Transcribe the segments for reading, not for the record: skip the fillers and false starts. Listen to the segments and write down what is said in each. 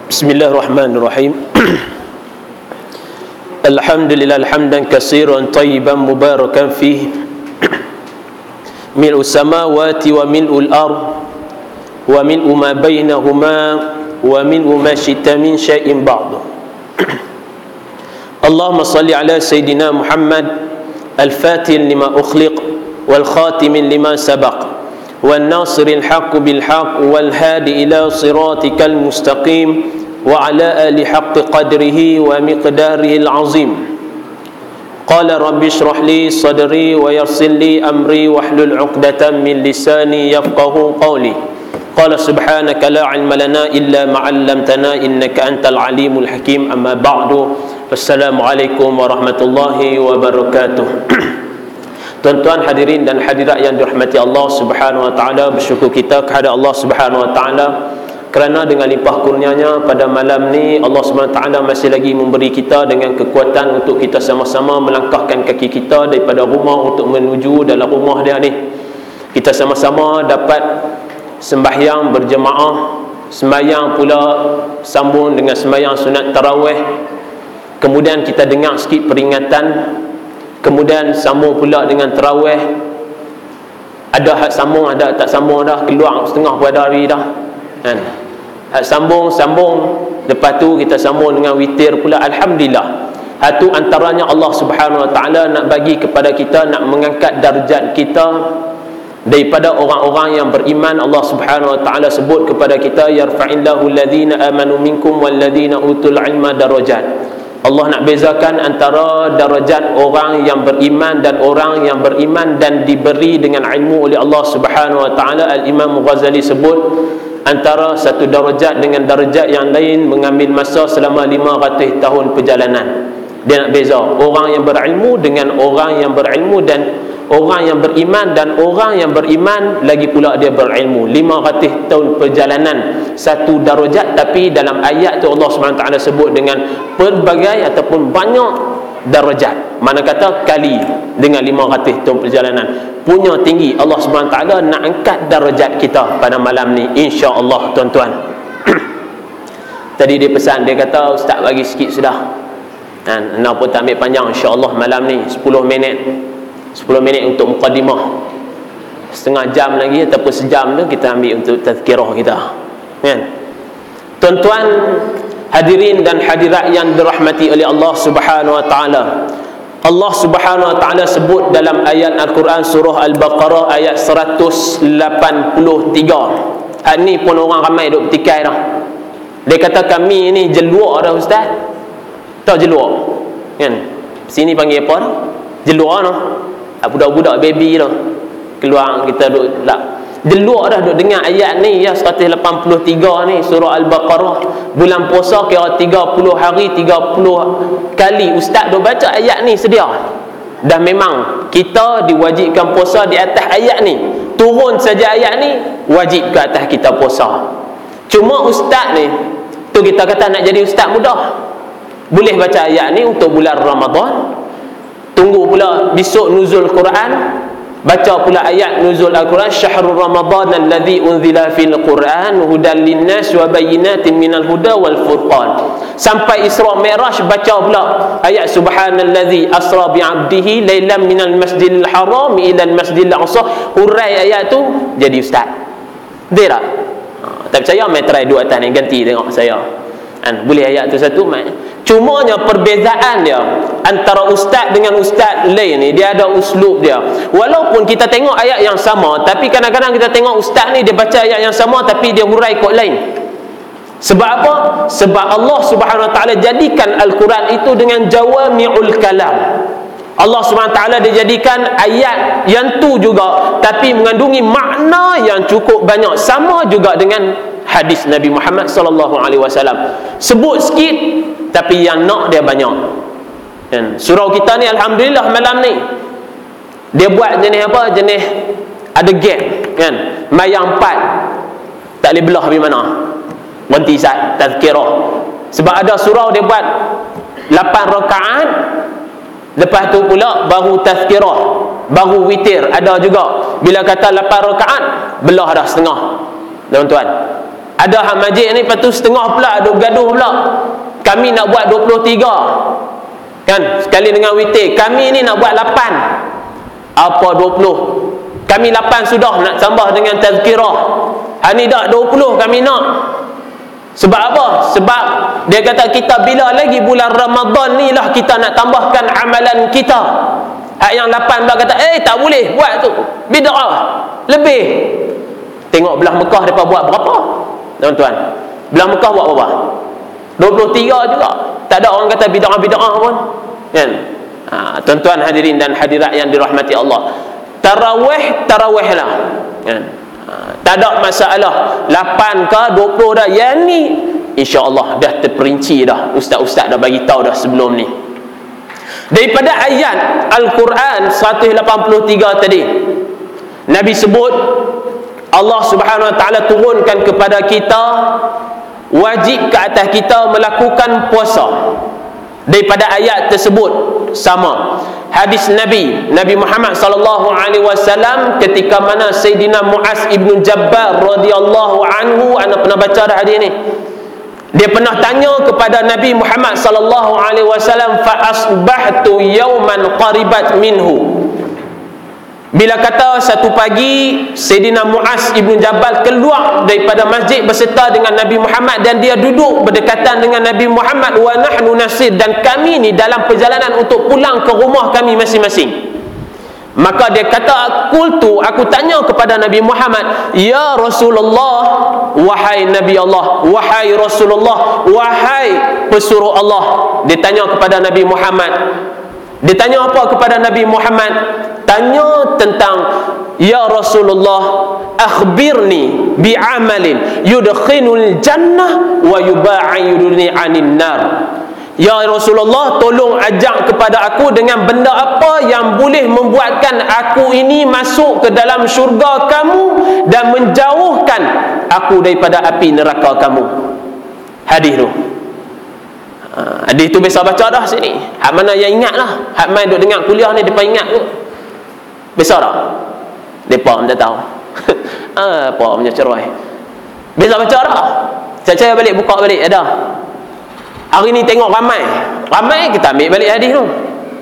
Bismillahirrahmanirrahim. Alhamdulillah hamdan katsiran tayyiban mubarakan fihi mil'us samawati wa mil'ul ard wa mil'u ma bainahuma wa mil'u ma syi'ta min syai'in ba'd. Allahumma salli ala Sayyidina Muhammad al-Fatih lima ukhliq wal khatim lima sabaq wal nasiril haqq bil haqq wal hadi ila siratikal mustaqim wa ala ali haqqi qadrihi wa miqdarihi al-azim. Qala rabbi shrah li sadri wa yassir li amri wahlul 'uqdatam min lisani yafqahu qawli. Qala subhanaka la 'ilma lana illa ma 'allamtana innaka antal alimul hakim. Amma ba'du. Assalamualaikum warahmatullahi wabarakatuh. Tuan-tuan hadirin dan hadirat yang dirahmati Allah Subhanahu wa taala, bersyukur kita kepada Allah Subhanahu wa taala kerana dengan limpah kurnianya pada malam ni Allah Subhanahu wa taala masih lagi memberi kita dengan kekuatan untuk kita sama-sama melangkahkan kaki kita daripada rumah untuk menuju dalam rumah dia ni. Kita sama-sama dapat sembahyang berjemaah, sembahyang pula sambung dengan sembahyang sunat tarawih. Kemudian kita dengar sikit peringatan, kemudian sambung pula dengan tarawih. Ada hak sambung, ada tak sambung dah, keluar setengah pada hari dah kan. Hak sambung, lepas tu kita sambung dengan witir pula. Alhamdulillah, hatu antaranya Allah Subhanahu wa taala nak bagi kepada kita, nak mengangkat darjat kita daripada orang-orang yang beriman. Allah Subhanahu wa taala sebut kepada kita, yarfa'illahu alladhina amanu minkum walladhina utul ilma darajat. Allah nak bezakan antara darajat orang yang beriman dan orang yang beriman dan diberi dengan ilmu oleh Allah Subhanahu wa taala. Al-Imam Ghazali sebut antara satu darajat dengan darajat yang lain mengambil masa selama 500 tahun perjalanan. Dia nak beza orang yang berilmu dengan orang yang berilmu, dan orang yang beriman dan orang yang beriman lagi pula dia berilmu. 500 tahun perjalanan satu darajat, tapi dalam ayat tu Allah SWT sebut dengan pelbagai ataupun banyak darajat. Mana kata kali dengan 500 tahun perjalanan punya tinggi. Allah SWT nak angkat darajat kita pada malam ni, insya-Allah tuan-tuan. Tadi dia pesan, dia kata ustaz bagi sikit sudah. Nak pun tak ambil panjang, insya-Allah malam ni 10 minit untuk mukadimah. Setengah jam lagi ataupun sejam tu kita ambil untuk tazkirah kita kan. Tuan-tuan hadirin dan hadirat yang dirahmati oleh Allah Subhanahu wa taala, Allah Subhanahu wa taala sebut dalam ayat Al-Quran surah Al-Baqarah ayat 183. Ni pun orang ramai duk bertikai dah. Dia kata kami ni jeluak dah ustaz. Tahu jeluak kan? Sini panggil apa dah? Jeluak dah. Budak-budak baby dah. Keluar kita duk lah. Jeluak dah duk dengar ayat ni ya, 183 ni surah Al-Baqarah. Bulan puasa kira 30 hari 30 kali ustaz duk baca ayat ni sedia. Dah memang kita diwajibkan puasa di atas ayat ni. Turun saja ayat ni wajib ke atas kita puasa. Cuma ustaz ni tu kita kata nak jadi ustaz mudah. Boleh baca ayat ni untuk bulan Ramadan. Tunggu pula besok nuzul Quran, baca pula ayat nuzul Al-Quran, syahrul Ramadan alladhi unzila fil Quran hudan linnas wa bayyinatin minal huda wal furqan. Sampai Isra Mi'raj baca pula ayat subhanalladzi asra bi 'abdihi lailan minal masjidil haram ila al masjidil aqsa. Hurai ayat tu jadi ustaz. Betul tak? Tak percaya mai try dua atas ni, ganti tengok saya. Boleh ayat tu satu mai. Cumanya perbezaan dia antara ustaz dengan ustaz lain ni, dia ada uslub dia. Walaupun kita tengok ayat yang sama, tapi kadang-kadang kita tengok ustaz ni dia baca ayat yang sama tapi dia hurai kod lain. Sebab apa? Sebab Allah Subhanahu wa taala jadikan Al-Quran itu dengan jawami'ul kalam. Allah Subhanahu wa taala dia jadikan ayat yang tu juga tapi mengandungi makna yang cukup banyak. Sama juga dengan hadis Nabi Muhammad sallallahu alaihi wasallam. Sebut sikit tapi yang nak dia banyak. Dan surau kita ni alhamdulillah malam ni dia buat jenis apa? Jenis ada gap kan. Mayang 4 tak boleh belah pergi mana. Berhenti saat tazkirah. Sebab ada surau dia buat 8 rakaat, lepas tu pula baru tazkirah, baru witir. Ada juga bila kata 8 rakaat belah dah setengah tuan-tuan. Ada hak masjid ni, lepas tu setengah pula duk gaduh pula. Kami nak buat 23. Kan? Sekali dengan witir. Kami ni nak buat 8. Apa 20? Kami 8 sudah, nak tambah dengan tazkirah. Ni dah 20 kami nak. Sebab apa? Sebab dia kata kita bila lagi bulan Ramadan ni lah kita nak tambahkan amalan kita. Hak yang 8 pula kata, tak boleh buat tu, bid'ah, lebih. Tengok belah Mekah mereka buat berapa, tuan-tuan? Belah Mekah buat berapa? 23 juga. Tak ada orang kata bid'ah-bid'ah pun, kan? Tuan-tuan hadirin dan hadirat yang dirahmati Allah, tarawih lah, kan? Tak ada masalah 8 ke 20 dah. Yang ni insya-Allah dah terperinci dah, ustaz-ustaz dah bagi tahu dah sebelum ni. Daripada ayat Al-Quran 183 tadi, Nabi sebut Allah Subhanahu Wa Taala turunkan kepada kita, wajib ke atas kita melakukan puasa. Daripada ayat tersebut sama hadis Nabi Muhammad sallallahu alaihi wasallam ketika mana Sayyidina Muaz ibn Jabbar radhiyallahu anhu, anda pernah baca dah hadis ni. Dia pernah tanya kepada Nabi Muhammad sallallahu alaihi wasallam, fa asbahtu yawman qaribat minhu. Bila kata satu pagi Sayyidina Muaz ibn Jabal keluar daripada masjid beserta dengan Nabi Muhammad, dan dia duduk berdekatan dengan Nabi Muhammad, wa nahnu nasir, dan kami ni dalam perjalanan untuk pulang ke rumah kami masing-masing. Maka dia kata, aku tanya kepada Nabi Muhammad, ya Rasulullah, wahai Nabi Allah, wahai Rasulullah, wahai pesuruh Allah. Dia tanya kepada Nabi Muhammad. Dia tanya apa kepada Nabi Muhammad? Tanya tentang, ya Rasulullah, akhbirni bi'amalin yudkhilul jannah wa yuba'iduni 'anil nar. Ya Rasulullah, tolong ajak kepada aku dengan benda apa yang boleh membuatkan aku ini masuk ke dalam syurga kamu dan menjauhkan aku daripada api neraka kamu. Hadis tu. Hadis tu biasa baca dah sini. Hak mana yang ingat lah. Hak main duk dengar kuliah ni, mereka ingat tu. Biasa tak? Mereka tak tahu. Apa punya cerai. Biasa baca dah. Saya balik, buka balik, ada. Hari ni tengok ramai kita ambil balik hadis tu.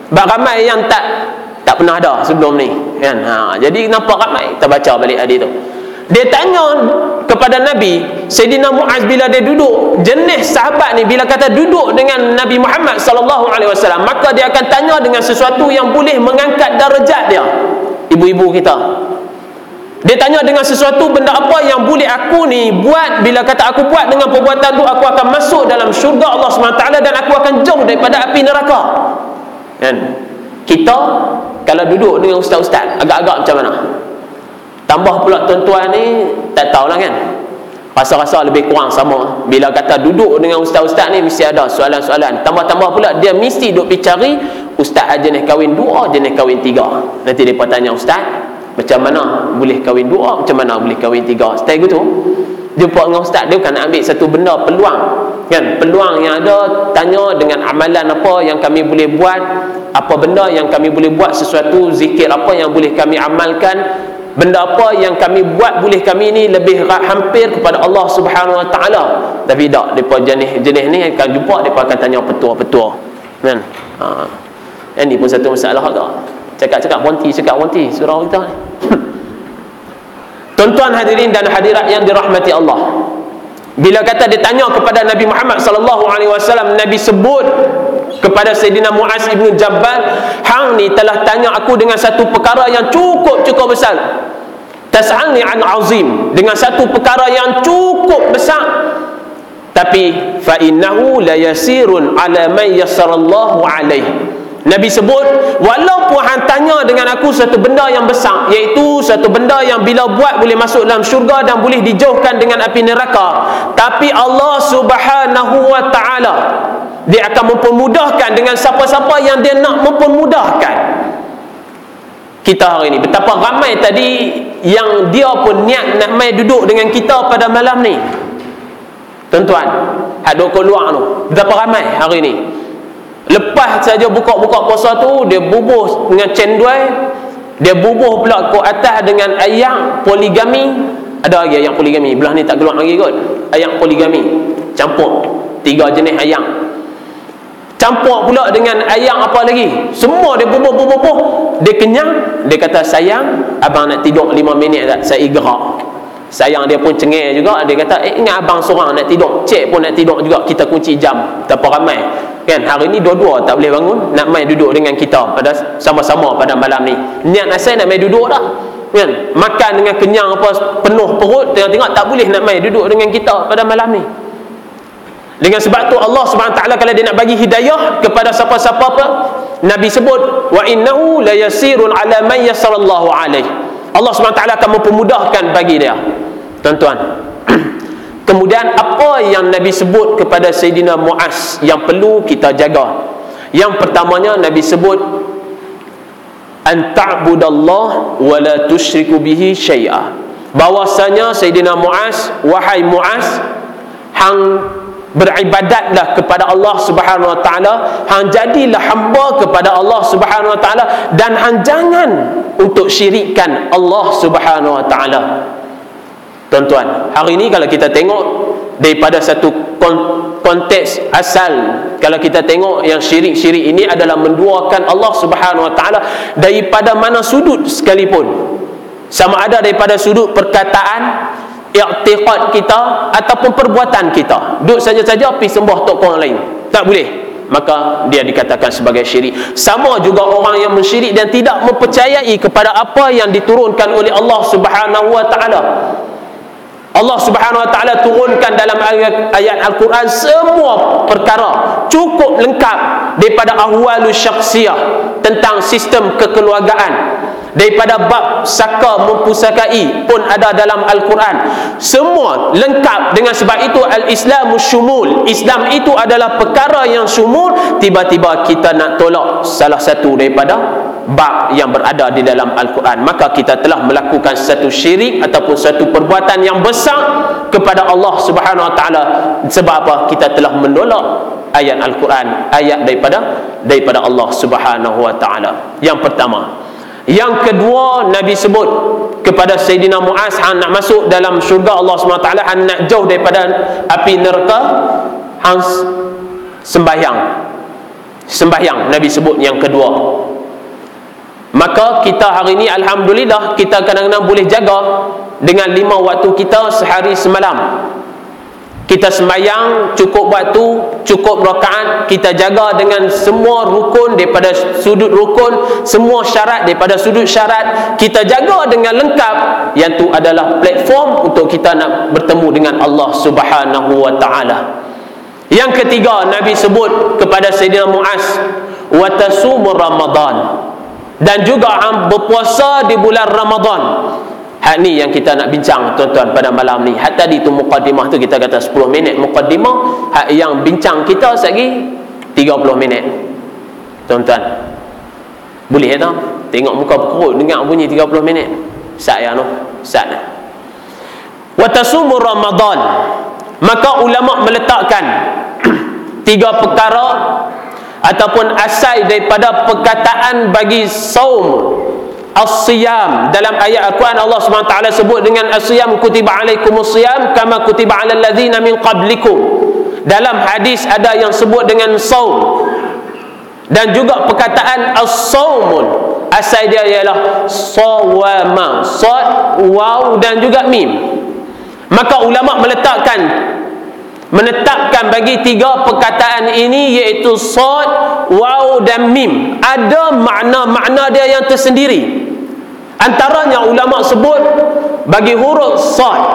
Sebab ramai yang tak pernah ada sebelum ni, kan? Jadi nampak ramai, kita baca balik hadis tu. Dia tanya kepada Nabi, Sayyidina Muaz bila dia duduk, jenis sahabat ni bila kata duduk dengan Nabi Muhammad sallallahu alaihi wasallam, maka dia akan tanya dengan sesuatu yang boleh mengangkat darjat dia. Ibu-ibu kita, dia tanya dengan sesuatu, benda apa yang boleh aku ni buat, bila kata aku buat dengan perbuatan tu, aku akan masuk dalam syurga Allah SWT dan aku akan jauh daripada api neraka. Kan? Kita kalau duduk dengan ustaz-ustaz agak-agak macam mana? Tambah pula tuan-tuan ni tak tahulah, kan? Rasa-rasa lebih kurang sama. Bila kata duduk dengan ustaz-ustaz ni mesti ada soalan-soalan. Tambah-tambah pula dia mesti duk pergi cari ustaz jenis kahwin 2, jenis kahwin 3. Nanti dia tanya ustaz, macam mana boleh kahwin 2, macam mana boleh kahwin 3. Setelah itu jumpa dengan ustaz, dia kan ambil satu benda peluang, kan? Peluang yang ada, tanya dengan amalan apa yang kami boleh buat, apa benda yang kami boleh buat, sesuatu zikir apa yang boleh kami amalkan, benda apa yang kami buat boleh kami ni lebih hampir kepada Allah Subhanahu Wa Taala. Tapi tak, depa jenis ni akan jumpa, depa akan tanya petua-petua, kan? Ini pun satu masalah agak. Cakap bonti surau kita ni. Tuan-tuan hadirin dan hadirat yang dirahmati Allah, bila kata ditanya kepada Nabi Muhammad sallallahu alaihi wasallam, Nabi sebut kepada Sayyidina Muaz ibn Jabal, hang ni telah tanya aku dengan satu perkara yang cukup besar. Tas'alni an azim, dengan satu perkara yang cukup besar. Tapi fa innahu la yasirun ala man yassarallahu alaihi. Nabi sebut, walaupun hang tanya dengan aku satu benda yang besar, iaitu satu benda yang bila buat boleh masuk dalam syurga dan boleh dijauhkan dengan api neraka, tapi Allah Subhanahu Wa Taala dia akan mempermudahkan dengan siapa-siapa yang dia nak mempermudahkan. Kita hari ni betapa ramai tadi yang dia pun niat nak mai duduk dengan kita pada malam ni. Tuan-tuan, ada keluar tu, betapa ramai hari ni. Lepas saja buka-buka puasa tu, dia bubuh dengan cendol, dia bubuh pula ke atas dengan ayat poligami. Ada lagi ayat poligami, belah ni tak keluar lagi kot. ayam poligami, campur 3 jenis ayam, campur pula dengan ayam apa lagi, semua dia bubuh, dia kenyang, dia kata, sayang, abang nak tidur 5 minit tak, saya gerak. Sayang dia pun cengeng juga, dia kata, ingat abang seorang nak tidur, cik pun nak tidur juga, kita kunci jam, tak apa ramai kan, hari ni dua-dua tak boleh bangun, nak main duduk dengan kita pada sama-sama pada malam ni, niat asal nak main duduk dah kan, makan dengan kenyang apa penuh perut, tengok-tengok tak boleh nak main duduk dengan kita pada malam ni. Dengan sebab tu Allah Subhanahu Wa Taala kalau dia nak bagi hidayah kepada siapa-siapa apa, Nabi sebut, wa innahu la yasirun ala man yassarallahu alaihi, Allah Subhanahu Wa Taala akan mempermudahkan bagi dia, tuan-tuan. Kemudian apa yang Nabi sebut kepada Sayyidina Muaz yang perlu kita jaga? Yang pertamanya Nabi sebut, an ta'budallah wa la tusyriku bihi syai'a, bahwasanya Sayyidina Muaz, wahai Muaz, hang beribadatlah kepada Allah Subhanahu Wa Taala, hang jadilah hamba kepada Allah Subhanahu Wa Taala, dan hang jangan untuk syirikkan Allah Subhanahu Wa Taala. Tuan-tuan, hari ini kalau kita tengok daripada satu konteks asal, kalau kita tengok yang syirik-syirik ini adalah menduakan Allah Subhanahu Wa Taala daripada mana sudut sekalipun, sama ada daripada sudut perkataan, i'tiqad kita ataupun perbuatan kita, duduk saja-saja pergi sembah tokoh lain, tak boleh, maka dia dikatakan sebagai syirik. Sama juga orang yang mensyirik dan tidak mempercayai kepada apa yang diturunkan oleh Allah Subhanahu Wa Taala. Allah Subhanahu Wa Taala turunkan dalam ayat Al-Quran semua perkara cukup lengkap, daripada ahwalus syakhsiyah, tentang sistem kekeluargaan, daripada bab saka mempusakai pun ada dalam Al-Quran, semua lengkap. Dengan sebab itu al-Islamu syumul, Islam itu adalah perkara yang syumul. Tiba-tiba kita nak tolak salah satu daripada bab yang berada di dalam Al-Quran, maka kita telah melakukan satu syirik ataupun satu perbuatan yang besar kepada Allah Subhanahu Wa Taala. Sebab apa? Kita telah menolak ayat Al-Quran, ayat daripada Allah Subhanahu Wa Taala. Yang pertama. Yang kedua, Nabi sebut kepada Sayyidina Muaz, hang nak masuk dalam syurga Allah SWT, hang nak jauh daripada api neraka, hang sembahyang. Nabi sebut yang kedua. Maka kita hari ini alhamdulillah, kita kadang-kadang boleh jaga dengan 5 waktu kita sehari semalam. Kita sembahyang cukup waktu, cukup rakaat, kita jaga dengan semua rukun daripada sudut rukun, semua syarat daripada sudut syarat, kita jaga dengan lengkap. Yang tu adalah platform untuk kita nak bertemu dengan Allah Subhanahu Wa Taala. Yang ketiga, Nabi sebut kepada Sayyidina Muaz, wa tasumur Ramadan, dan juga berpuasa di bulan Ramadan. Hak ni yang kita nak bincang, tuan-tuan, pada malam ni. Hak tadi tu muqaddimah tu kita kata 10 minit muqaddimah, hak yang bincang kita lagi 30 minit. Tuan-tuan, boleh tak? Tengok muka berkerut dengar bunyi 30 minit. Sat ya noh, sat. Wa tasumur Ramadan, maka ulama meletakkan 3 perkara ataupun asal daripada perkataan bagi saum, as-siyam. Dalam ayat Al-Quran Allah SWT sebut dengan as-siyam, kutiba alaikumus siyam kama kutiba alal ladzina min qablikum. Dalam hadis ada yang sebut dengan saum, dan juga perkataan as-saumun, asal dia ialah sawama, sad, waw dan juga mim. Maka ulama menetapkan bagi 3 perkataan ini, iaitu sad, waw dan mim, ada makna-makna dia yang tersendiri. Antaranya ulama sebut bagi huruf sad,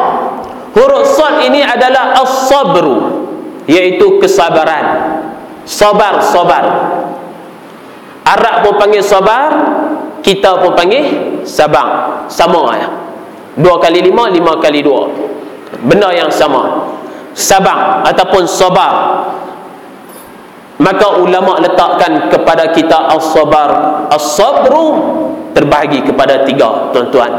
huruf sad ini adalah as-sabru, iaitu kesabaran. Sabar. Arab pun panggil sabar, kita pun panggil sabar. Sama ya. 2 kali 5, 5 kali 2, benda yang sama. Sabar ataupun sabar. Maka ulama letakkan kepada kita as-sabar, as-sabru terbahagi kepada 3, tuan-tuan.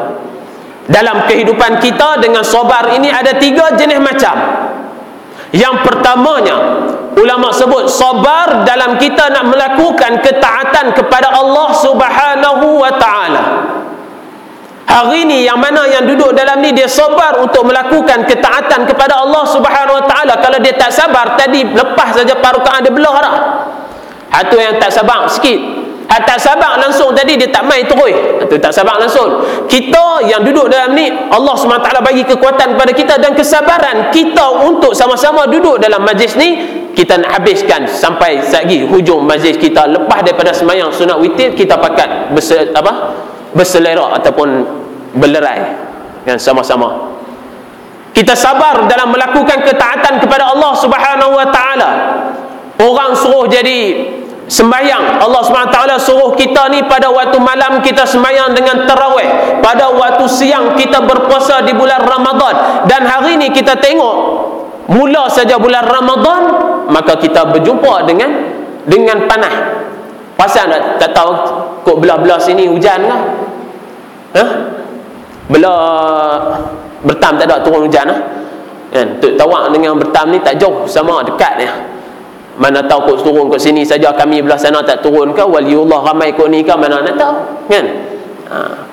Dalam kehidupan kita dengan sabar ini ada 3 jenis macam. Yang pertamanya, ulama sebut sabar dalam kita nak melakukan ketaatan kepada Allah Subhanahu Wa Taala. Hari ni yang mana yang duduk dalam ni dia sabar untuk melakukan ketaatan kepada Allah Subhanahu Wa Taala. Kalau dia tak sabar, tadi lepas saja parukaan dia belah dah. Hatu yang tak sabar sikit. Tak sabar langsung tadi dia tak main terus. Itu tak sabar langsung. Kita yang duduk dalam ni, Allah SWT bagi kekuatan kepada kita dan kesabaran kita untuk sama-sama duduk dalam majlis ni. Kita nak habiskan sampai lagi hujung majlis kita. Lepas daripada sembahyang sunat witir, kita pakat berselerak ataupun berlerai kan, sama-sama. Kita sabar dalam melakukan ketaatan kepada Allah Subhanahu Wa Taala. Orang suruh jadi sembahyang, Allah SWT suruh kita ni pada waktu malam kita sembahyang dengan tarawih, pada waktu siang kita berpuasa di bulan Ramadan. Dan hari ni kita tengok mula saja bulan Ramadan, maka kita berjumpa dengan panas. Pasal tak tahu kok belah-belah sini hujan kah? Belah Bertam tak ada turun hujan kan? Tok Tawak dengan Bertam ni tak jauh, sama dekat ni. Mana tahu kok turun kat sini saja, kami belah sana tak turun ke? Waliullah ramai kok ni ke? Mana nak tahu kan?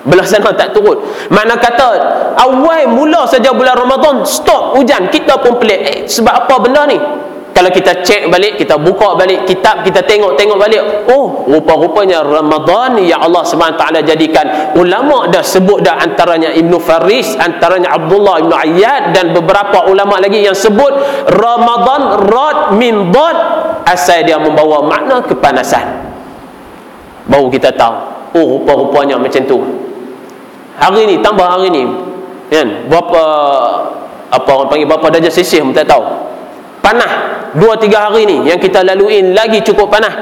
Belah sana tak turun. Mana kata awal mula saja bulan Ramadan stop hujan, kita pun pelik. Sebab apa benda ni? Kalau kita cek balik, kita buka balik kitab, kita tengok balik, oh rupa-rupanya Ramadan ya Allah SWT jadikan. Ulama dah sebut dah, antaranya Ibn Faris, antaranya Abdullah Ibn Ayyad dan beberapa ulama lagi yang sebut Ramadan rad min dad, asal dia membawa makna kepanasan. Baru kita tahu, oh rupa-rupanya macam tu. Hari ni tambah hari ni kan, berapa apa orang panggil, berapa darjah Celsius pun tak tahu. Panas 2-3 hari ni yang kita laluin lagi cukup panas.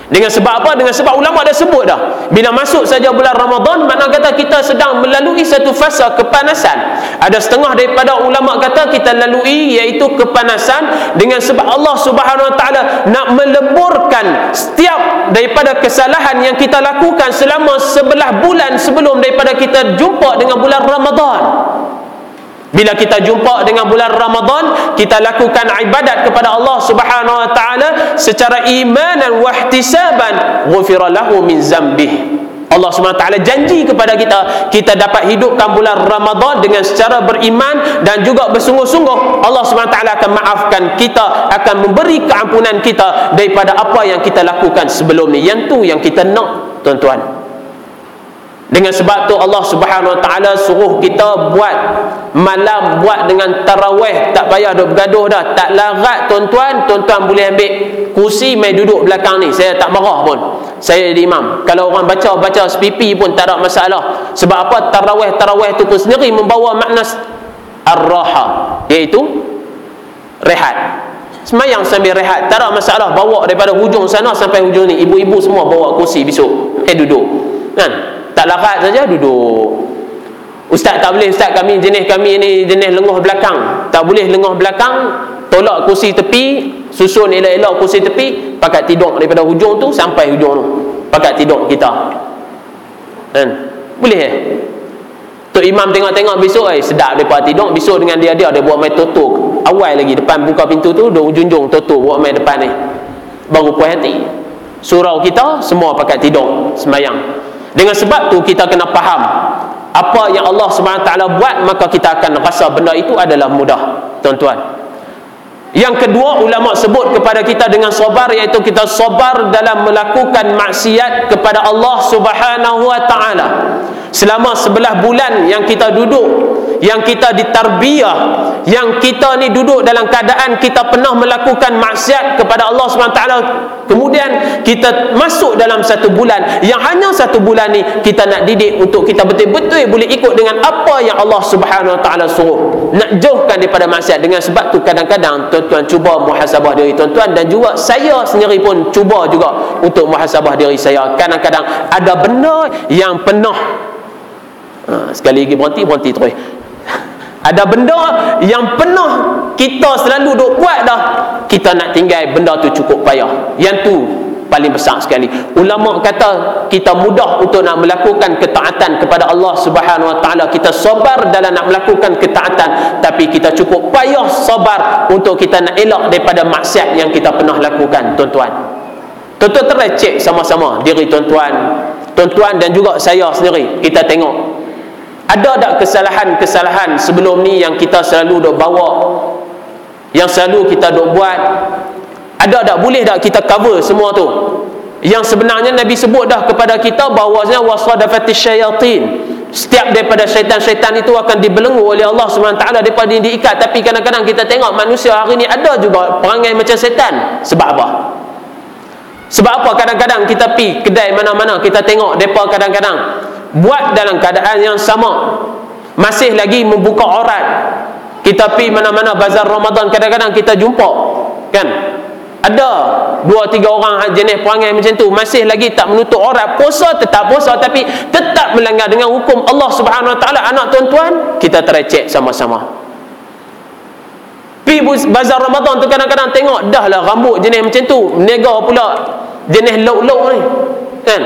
Dengan sebab apa? Dengan sebab ulama dah sebut dah, bila masuk saja bulan Ramadan, makna kata kita sedang melalui satu fasa kepanasan. Ada setengah daripada ulama kata kita lalui iaitu kepanasan dengan sebab Allah Subhanahu Wa Taala nak meleburkan setiap daripada kesalahan yang kita lakukan selama 11 bulan sebelum daripada kita jumpa dengan bulan Ramadan. Bila kita jumpa dengan bulan Ramadan, kita lakukan ibadat kepada Allah Subhanahu Wa Taala secara imanan wa ihtisaban, ghufira lahu min zambih. Allah SWT janji kepada kita, kita dapat hidupkan bulan Ramadan dengan secara beriman dan juga bersungguh-sungguh. Allah SWT akan maafkan kita, akan memberi keampunan kita daripada apa yang kita lakukan sebelum ni. Yang tu yang kita nak, tuan-tuan. Dengan sebab tu Allah Subhanahu Wa Taala suruh kita buat malam, buat dengan tarawih, tak payah duk bergaduh dah, tak larat tuan-tuan. Tuan-tuan boleh ambil kursi mai duduk belakang ni, saya tak marah pun. Saya jadi imam, kalau orang baca sepipi pun tak ada masalah. Sebab apa? Tarawih tu pun sendiri membawa makna ar-raha, iaitu rehat. Semayang sambil rehat, tak ada masalah. Bawa daripada hujung sana sampai hujung ni, ibu-ibu semua bawa kursi besok, duduk kan, tak larat saja duduk. Ustaz tak boleh, ustaz kami jenis ni jenis lengah belakang, tak boleh lengah belakang, tolak kursi tepi, susun elok-elok kursi tepi, pakat tidur daripada hujung tu sampai hujung tu, pakat tidur kita kan? Boleh Tok Imam tengok-tengok besok, sedap mereka tidur besok dengan dia buat main tutup awal lagi, depan buka pintu tu dia ujung-ujung tutup buat main depan ni, baru puas hati. Surau kita semua pakat tidur sembahyang. Dengan sebab tu kita kena faham apa yang Allah SWT buat, maka kita akan rasa benda itu adalah mudah, tuan-tuan. Yang kedua, ulama sebut kepada kita dengan sabar, iaitu kita sabar dalam melakukan maksiat kepada Allah Subhanahu Wa Taala. Selama 11 bulan yang kita duduk, yang kita ditarbiyah, yang kita ni duduk dalam keadaan kita pernah melakukan maksiat kepada Allah SWT, kemudian kita masuk dalam satu bulan yang hanya satu bulan ni kita nak didik untuk kita betul-betul boleh ikut dengan apa yang Allah Subhanahu Wa Taala suruh, nak jauhkan daripada maksiat. Dengan sebab tu kadang-kadang tuan-tuan cuba muhasabah diri tuan-tuan, dan juga saya sendiri pun cuba juga untuk muhasabah diri saya. Kadang-kadang ada benda yang pernah sekali lagi berhenti terus. Ada benda yang pernah kita selalu duk buat dah, kita nak tinggal benda tu cukup payah. Yang tu paling besar sekali. Ulama kata kita mudah untuk nak melakukan ketaatan kepada Allah Subhanahu Wa Taala, kita sabar dalam nak melakukan ketaatan, tapi kita cukup payah sabar untuk kita nak elak daripada maksiat yang kita pernah lakukan, tuan-tuan. Tuan-tuan terecek sama-sama diri tuan-tuan dan juga saya sendiri. Kita tengok Ada tak kesalahan-kesalahan sebelum ni yang kita selalu duk bawa, yang selalu kita duk buat? Ada tak? Boleh tak kita cover semua tu? Yang sebenarnya Nabi sebut dah kepada kita bahawasanya wasadafatish syayatin, setiap daripada syaitan-syaitan itu akan dibelenggu oleh Allah SWT daripada diikat. Tapi kadang-kadang kita tengok manusia hari ni ada juga perangai macam syaitan. Sebab apa? Sebab apa kadang-kadang kita pergi kedai mana-mana, kita tengok mereka kadang-kadang buat dalam keadaan yang sama, masih lagi membuka aurat. Kita pergi mana-mana bazar Ramadan, kadang-kadang kita jumpa kan, ada 2-3 orang jenis perangai macam tu, masih lagi tak menutup aurat. Puasa tetap puasa, tapi tetap melanggar dengan hukum Allah Subhanahu Wa Taala. Anak tuan-tuan, kita try check sama-sama. Pergi bazar Ramadan tu kadang-kadang tengok dah lah rambut jenis macam tu, menega pula jenis lok-lok ni kan.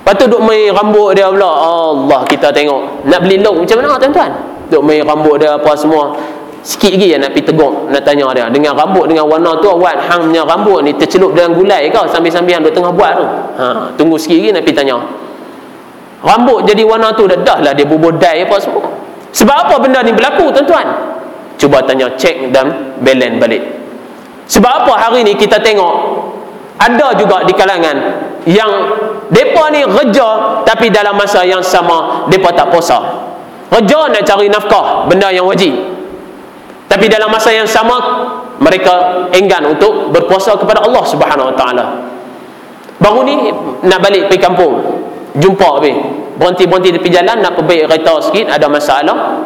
Lepas tu duk main rambut dia pula. Allah, kita tengok nak beli lok macam mana tuan-tuan? Duk main rambut dia apa semua. Sikit lagi nak pergi tegur, nak tanya dia, dengan rambut dengan warna tu awak hang punya rambut ni tercelup dalam gulai kau sambil-sambil hang duk tengah buat tu? Tunggu sikit lagi nak pergi tanya. Rambut jadi warna tu dah lah dia bubur dye apa semua. Sebab apa benda ni berlaku tuan-tuan? Cuba tanya, cek dan balance balik. Sebab apa hari ni kita tengok ada juga di kalangan yang mereka ni kerja, tapi dalam masa yang sama mereka tak puasa. Kerja nak cari nafkah, benda yang wajib, tapi dalam masa yang sama mereka enggan untuk berpuasa kepada Allah Subhanahu Wa Taala. Baru ni nak balik pergi kampung, jumpa berhenti-berhenti tepi jalan nak perbaiki kereta sikit, ada masalah.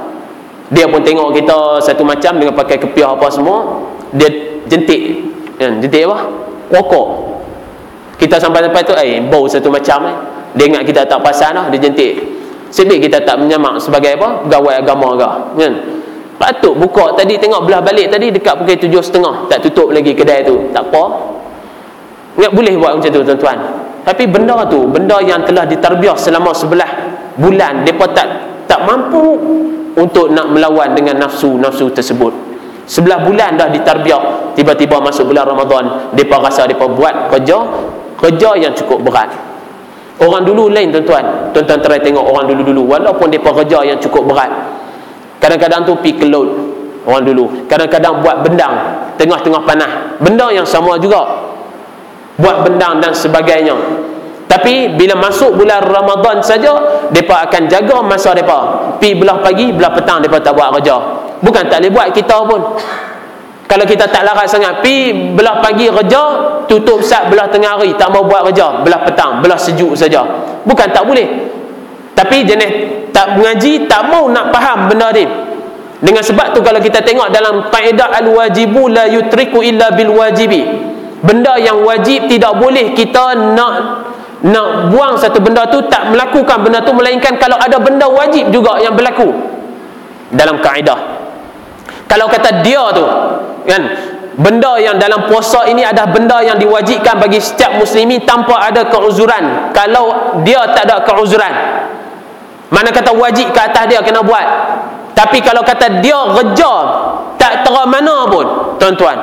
Dia pun tengok kita satu macam dengan pakai kepiah apa semua, dia jentik kan, jentik apa? Rokok. Kita sampai-sampai tu bau satu macam dia ingat kita tak perasan lah, dia jentik. Sebab kita tak menyamak sebagai apa? Pegawai agama ke kan? Patut buka tadi, tengok belah balik tadi dekat pukul 7.30, tak tutup lagi kedai tu. Tak apa, ingat boleh buat macam tu tuan-tuan. Tapi benda tu, benda yang telah ditarbiah selama 11 bulan, mereka tak mampu untuk nak melawan dengan nafsu-nafsu tersebut. 11 bulan dah ditarbiah, tiba-tiba masuk bulan Ramadan, mereka rasa mereka buat kerja yang cukup berat. Orang dulu lain tuan-tuan. Tuan-tuan try tengok orang dulu-dulu, walaupun mereka kerja yang cukup berat, kadang-kadang tu pergi ke laut orang dulu, kadang-kadang buat bendang tengah-tengah panas, benda yang sama juga, buat bendang dan sebagainya. Tapi bila masuk bulan Ramadan saja, mereka akan jaga masa mereka. Pergi belah pagi, belah petang mereka tak buat kerja. Bukan tak boleh buat kita pun. Kalau kita tak larat sangat, pergi belah pagi kerja, tutup sat belah tengah hari, tak mau buat kerja, belah petang, belah sejuk saja. Bukan tak boleh, tapi jenis tak mengaji, tak mau nak faham benda ni. Dengan sebab tu kalau kita tengok dalam kaedah al-wajibu la yutriku illa bil wajibi, benda yang wajib tidak boleh kita nak buang satu benda tu, tak melakukan benda tu, melainkan kalau ada benda wajib juga yang berlaku dalam kaedah. Kalau kata dia tu kan, benda yang dalam puasa ini ada benda yang diwajibkan bagi setiap muslimin tanpa ada keuzuran. Kalau dia tak ada keuzuran, mana kata wajib ke atas dia kena buat. Tapi kalau kata dia kerja tak tera mana pun tuan-tuan,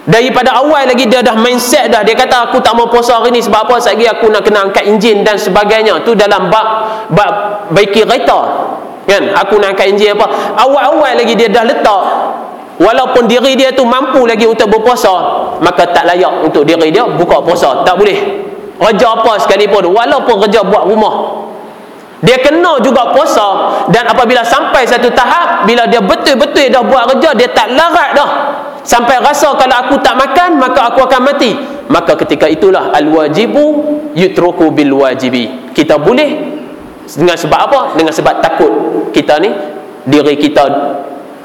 daripada awal lagi dia dah mindset dah, dia kata aku tak mau puasa hari ni sebab apa? Satgi aku nak kena angkat enjin dan sebagainya. Tu dalam bab baiki kereta kan, aku nak angkat enjin apa, awal-awal lagi dia dah letak, walaupun diri dia tu mampu lagi untuk berpuasa, maka tak layak untuk diri dia buka puasa. Tak boleh kerja apa sekalipun, walaupun kerja buat rumah, dia kena juga puasa. Dan apabila sampai satu tahap, bila dia betul-betul dah buat kerja, dia tak larat dah, sampai rasa kalau aku tak makan maka aku akan mati, maka ketika itulah al-wajibu yutruku bil wajibi. Kita boleh dengan sebab apa? Dengan sebab takut kita ni, diri kita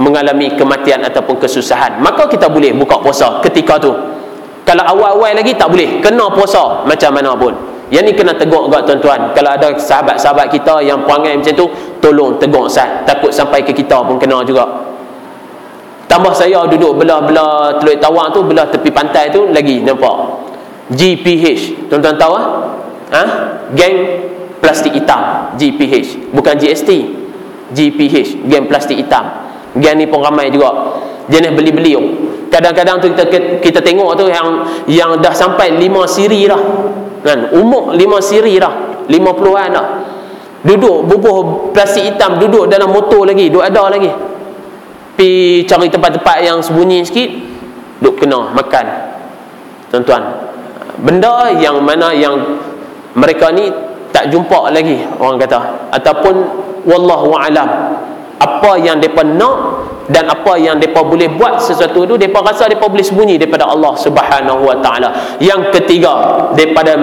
mengalami kematian ataupun kesusahan, maka kita boleh buka puasa ketika tu. Kalau awal-awal lagi tak boleh, kena puasa macam mana pun. Yang ni kena tegur juga tuan-tuan. Kalau ada sahabat-sahabat kita yang perangai macam tu, tolong tegur sat, takut sampai ke kita pun kena juga. Tambah saya duduk belah-belah Teluk Tawang tu, belah tepi pantai tu lagi nampak GPH. Tuan-tuan tahu geng plastik hitam, GPH, bukan GST, GPH, geng plastik hitam. Geng ni pun ramai juga, jenis beli-beli. Kadang-kadang tu kita tengok tu yang dah sampai 5 siri dah kan, umur 5 siri dah, 50-an dah. Duduk bubuh plastik hitam, duduk dalam motor lagi, duk ada lagi. Pi cari tempat-tempat yang sembunyi sikit, duk kena makan. Tuan-tuan, benda yang mana yang mereka ni tak jumpa lagi, orang kata, ataupun wallahu alam, apa yang depa nak dan apa yang depa boleh buat sesuatu tu, depa rasa depa boleh sembunyi daripada Allah Subhanahu wa taala. Yang ketiga daripada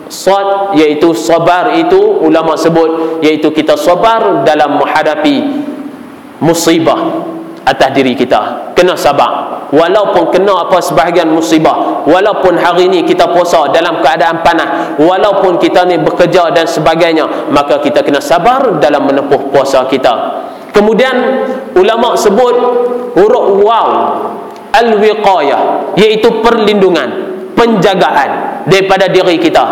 sad, iaitu sabar, itu ulama sebut iaitu kita sabar dalam menghadapi musibah atas diri kita. Kena sabar walaupun kena apa sebahagian musibah, walaupun hari ni kita puasa dalam keadaan panas, walaupun kita ni bekerja dan sebagainya, maka kita kena sabar dalam menempuh puasa kita. Kemudian ulama sebut huruf waw al-wiqayah, iaitu perlindungan, penjagaan daripada diri kita.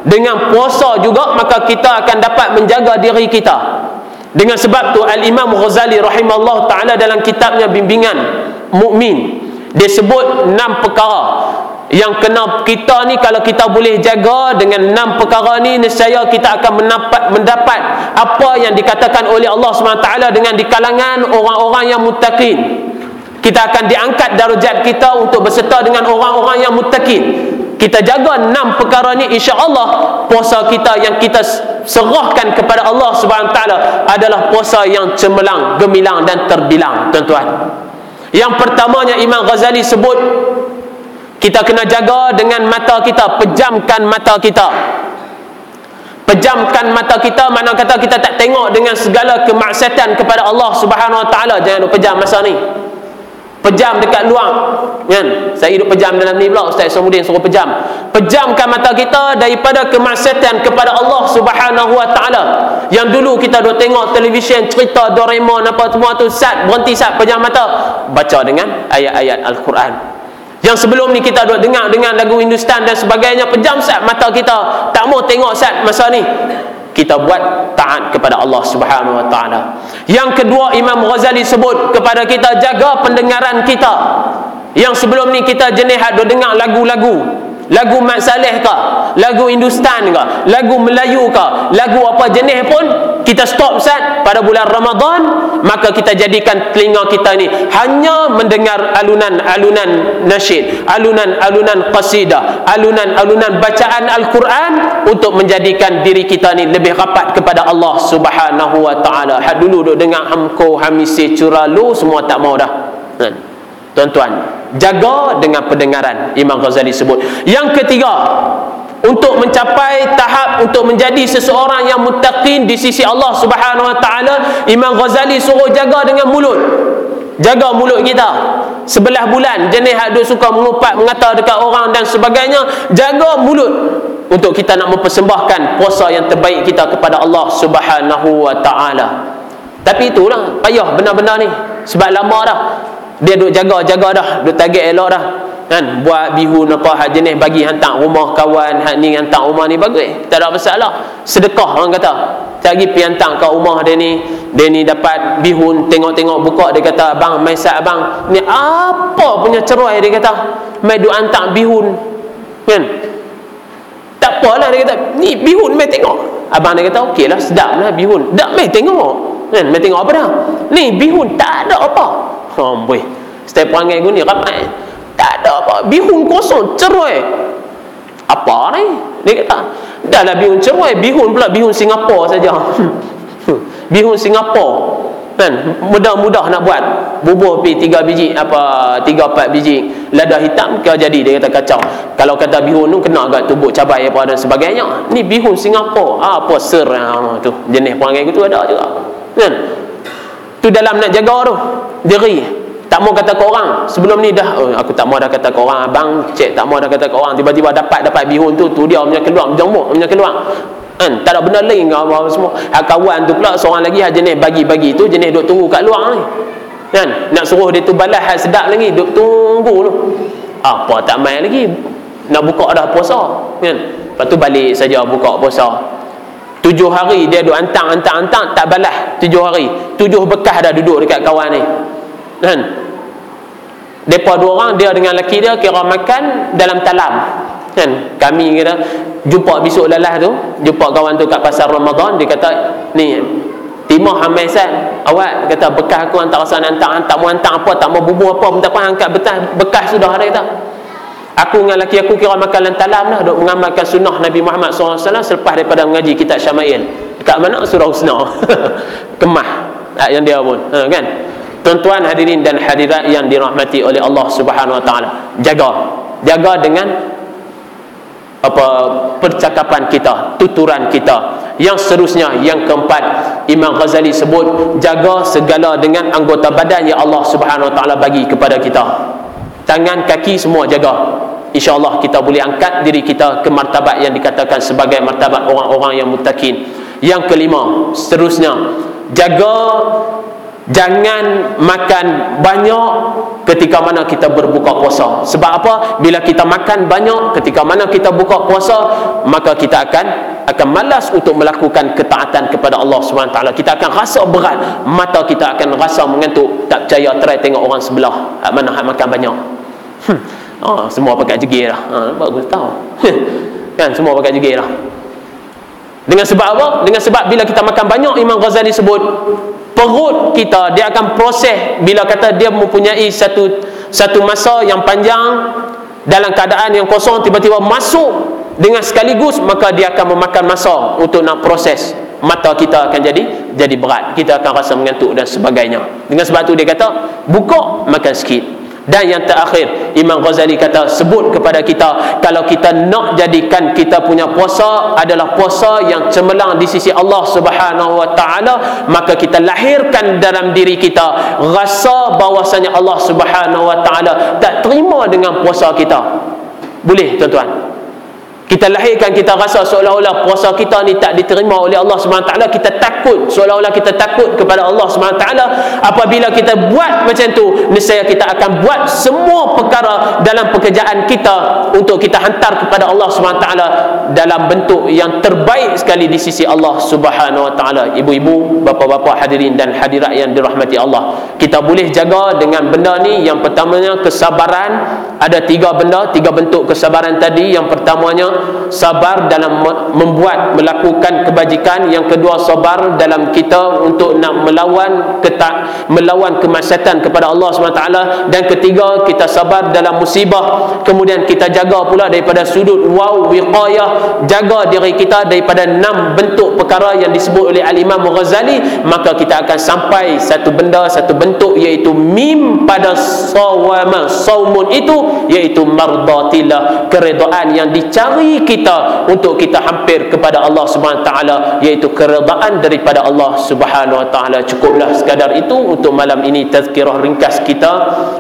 Dengan puasa juga maka kita akan dapat menjaga diri kita. Dengan sebab tu Al-Imam Ghazali rahimahullah ta'ala dalam kitabnya Bimbingan Mukmin, dia sebut 6 perkara yang kena kita ni, kalau kita boleh jaga dengan 6 perkara ni, nescaya kita akan mendapat apa yang dikatakan oleh Allah SWT dengan di kalangan orang-orang yang muttaqin. Kita akan diangkat darjat kita untuk berserta dengan orang-orang yang muttaqin. Kita jaga 6 perkara ni, insya-Allah puasa kita yang kita serahkan kepada Allah Subhanahu Wa Taala adalah puasa yang cemerlang, gemilang dan terbilang, tuan-tuan. Yang pertamanya Imam Ghazali sebut, kita kena jaga dengan mata kita, pejamkan mata kita. Pejamkan mata kita, mana kata kita tak tengok dengan segala kemaksiatan kepada Allah Subhanahu Wa Taala. Jangan pejam masa ni. Pejam dekat luar, kan? Saya hidup pejam dalam ni pula, Ustaz Samudin suruh pejam. Pejamkan mata kita daripada kemaksiatan kepada Allah Subhanahu Wa Taala. Yang dulu kita duk tengok televisyen cerita Doraemon apa semua tu, sat berhenti, sat pejam mata, baca dengan ayat-ayat Al-Quran. Yang sebelum ni kita duk dengar dengan lagu Hindustan dan sebagainya, pejam sat mata kita, tak mau tengok sat masa ni. Kita buat taat kepada Allah Subhanahu Wa Taala. Yang kedua, Imam Ghazali sebut kepada kita, jaga pendengaran kita. Yang sebelum ni kita jenis ada dengar lagu-lagu, lagu Mat Saleh ke, lagu Hindustan ke, lagu Melayu ke, lagu apa jenis pun, kita stop Ustaz pada bulan Ramadan, maka kita jadikan telinga kita ni hanya mendengar alunan-alunan nasyid, alunan-alunan qasidah, alunan-alunan bacaan Al-Quran, untuk menjadikan diri kita ni lebih rapat kepada Allah Subhanahu Wa Taala. Had dulu duk dengar hamko, hamisi, curalu, semua tak mau dah. Tuan-tuan, jaga dengan pendengaran, Imam Ghazali sebut. Yang ketiga, untuk mencapai tahap untuk menjadi seseorang yang muttaqin di sisi Allah Subhanahu Wa Taala, Imam Ghazali suruh jaga dengan mulut. Jaga mulut kita. 11 bulan jenis hak duk suka mengupat, mengata dekat orang dan sebagainya, jaga mulut untuk kita nak mempersembahkan puasa yang terbaik kita kepada Allah Subhanahu Wa Taala. Tapi itulah payah benar-benar ni, sebab lama dah dia duk jaga-jaga dah, duk target elok dah, kan? Buat bihun apa hak jenis, bagi hantar rumah kawan, hak ni hantar rumah ni bagus, tak ada masalah. Sedekah orang kata. Tak lagi pergi hantar kat rumah dia ni dapat bihun, tengok-tengok buka, dia kata, "Abang, mai sat abang. Ni apa punya cerai," dia kata. "Mai duk hantar bihun." Kan? Tak apalah, dia kata, "Ni bihun mai tengok." Abang dia kata, "Okeylah, sedaplah bihun." "Dak mai tengok." Kan? Mai tengok apa dah? "Ni bihun tak ada apa." Boy, setiap perangai gua ni ramai, tak ada apa, bihun kosong, cerai. Apa ni? Dia kata, dah lah bihun cerai, bihun pula bihun Singapura saja. Bihun Singapura, kan? Mudah-mudah nak buat. Bubuh pi 3 biji, 3-4 biji lada hitam ke jadi, dia kata kacau. Kalau kata bihun tu kena agak tubuh cabai apa dan sebagainya. Ni bihun Singapura, apa ser tu. Jenis perangai tu ada juga. Kan? Tu dalam nak jaga tu diri, tak mau kata ke orang. Sebelum ni dah, aku tak mau dah kata ke orang, abang cek tak mau dah kata ke orang, tiba-tiba dapat bihun tu dia punya keluar, jomok punya keluar, kan? Tak ada benda lain ke apa semua. Kawan tu pula seorang lagi jenis bagi-bagi tu, jenis duk tunggu kat luar ni, kan? Nak suruh dia tu balas hal sedap lagi, duk tunggu tu. Apa tak main lagi, nak buka dah puasa, kan? Lepas tu balik saja buka puasa. 7 hari dia duk antang tak balas. 7 hari, 7 bekas dah duduk dekat kawan ni, kan? Depa 2 orang, dia dengan lelaki dia kira makan dalam talam, kan? Kami kira jumpa besok lalas tu, jumpa kawan tu kat pasar Ramadan, dia kata, ni timah hamil san awak, kata bekas aku hantar sana, hantar mu hantar apa, tak mau bubuh apa pun tak apa, angkat bekas sudah. Ada kata, aku dengan laki aku kira makan lantalam dah, duk mengamalkan sunnah Nabi Muhammad SAW selepas daripada mengaji kitab Syama'il. Dekat mana? Surah Husna. Kemah yang dia pun, kan. Tuan-tuan hadirin dan hadirat yang dirahmati oleh Allah Subhanahu Wa Taala, jaga dengan apa percakapan kita, tuturan kita. Yang seterusnya, yang keempat, Imam Ghazali sebut, jaga segala dengan anggota badan yang Allah Subhanahu Wa Taala bagi kepada kita. Tangan, kaki, semua jaga. InsyaAllah kita boleh angkat diri kita ke martabat yang dikatakan sebagai martabat orang-orang yang muttaqin. Yang kelima, seterusnya, jaga jangan makan banyak ketika mana kita berbuka puasa. Sebab apa? Bila kita makan banyak ketika mana kita buka puasa, maka kita akan malas untuk melakukan ketaatan kepada Allah SWT. Kita akan rasa berat, mata kita akan rasa mengantuk. Tak percaya, try tengok orang sebelah mana makan banyak. Semua pakai jegir lah. Bagus tahu. Kan, semua pakai jegir lah. Dengan sebab apa? Dengan sebab bila kita makan banyak, Imam Ghazali sebut, perut kita dia akan proses, bila kata dia mempunyai satu masa yang panjang dalam keadaan yang kosong, tiba-tiba masuk dengan sekaligus, maka dia akan memakan masa untuk nak proses. Mata kita akan jadi berat, kita akan rasa mengantuk dan sebagainya. Dengan sebab tu dia kata, buka, makan sikit. Dan yang terakhir, Imam Ghazali kata, sebut kepada kita, kalau kita nak jadikan kita punya puasa adalah puasa yang cemerlang di sisi Allah Subhanahu Wa Taala, maka kita lahirkan dalam diri kita rasa bahwasanya Allah Subhanahu Wa Taala tak terima dengan puasa kita. Boleh tuan-tuan? Kita lahirkan, kita rasa seolah-olah puasa kita ni tak diterima oleh Allah SWT. Kita takut, seolah-olah kita takut kepada Allah SWT. Apabila kita buat macam tu, nescaya kita akan buat semua perkara dalam pekerjaan kita untuk kita hantar kepada Allah SWT dalam bentuk yang terbaik sekali di sisi Allah SWT. Ibu-ibu, bapa-bapa, hadirin dan hadirat yang dirahmati Allah, kita boleh jaga dengan benda ni. Yang pertamanya, kesabaran. Ada tiga bentuk kesabaran tadi. Yang pertamanya, sabar dalam melakukan kebajikan. Yang kedua, sabar dalam kita untuk nak melawan kemaksiatan kepada Allah SWT. Dan ketiga, kita sabar dalam musibah. Kemudian kita jaga pula daripada sudut wiqayah, jaga diri kita daripada 6 bentuk perkara yang disebut oleh Al-Imam Ghazali. Maka kita akan sampai satu bentuk, iaitu mim pada saumun itu, iaitu mardatillah, keredaan yang dicari kita untuk kita hampir kepada Allah Subhanahu Wa Taala, iaitu keredaan daripada Allah Subhanahu Wa Taala. Cukuplah sekadar itu untuk malam ini tazkirah ringkas kita.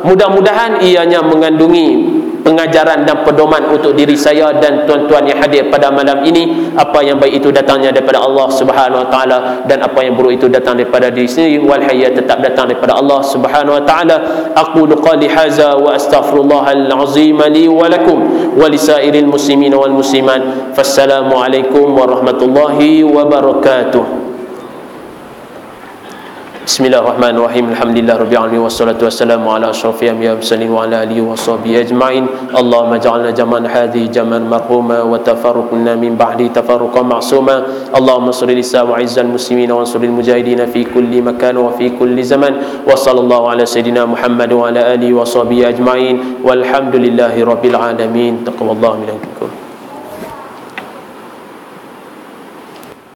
Mudah-mudahan ianya mengandungi pengajaran dan pedoman untuk diri saya dan tuan-tuan yang hadir pada malam ini. Apa yang baik itu datangnya daripada Allah Subhanahu Wa Taala, dan apa yang buruk itu datang daripada diri sendiri. Wal hayya tetap datang daripada Allah Subhanahu Wa Taala. Aqulu qali hadza wa astaghfirullahal azim li wa lakum wa lisairil muslimin wal muslimat. Fassalamu alaikum warahmatullahi wabarakatuh. Bismillahirrahmanirrahim. Alhamdulillah rabbil alamin, wassalatu wassalamu ala asyrafil anbiya'i wal mursalin wa ala alihi wa sahbihi ajma'in. Allahumma ja'alna jam'an hadhihi jam'an marhuma wa tafarruqna min ba'di tafarruqan ma'suma. Allahumma shalli wa izzal muslimin wa ansuril mujahidin fi kulli makan wa fi kulli zaman. Wa sallallahu ala sayidina Muhammad wa ala alihi wa sahbihi ajma'in. Walhamdulillahi rabbil alamin. Taqabbalallahu minkum.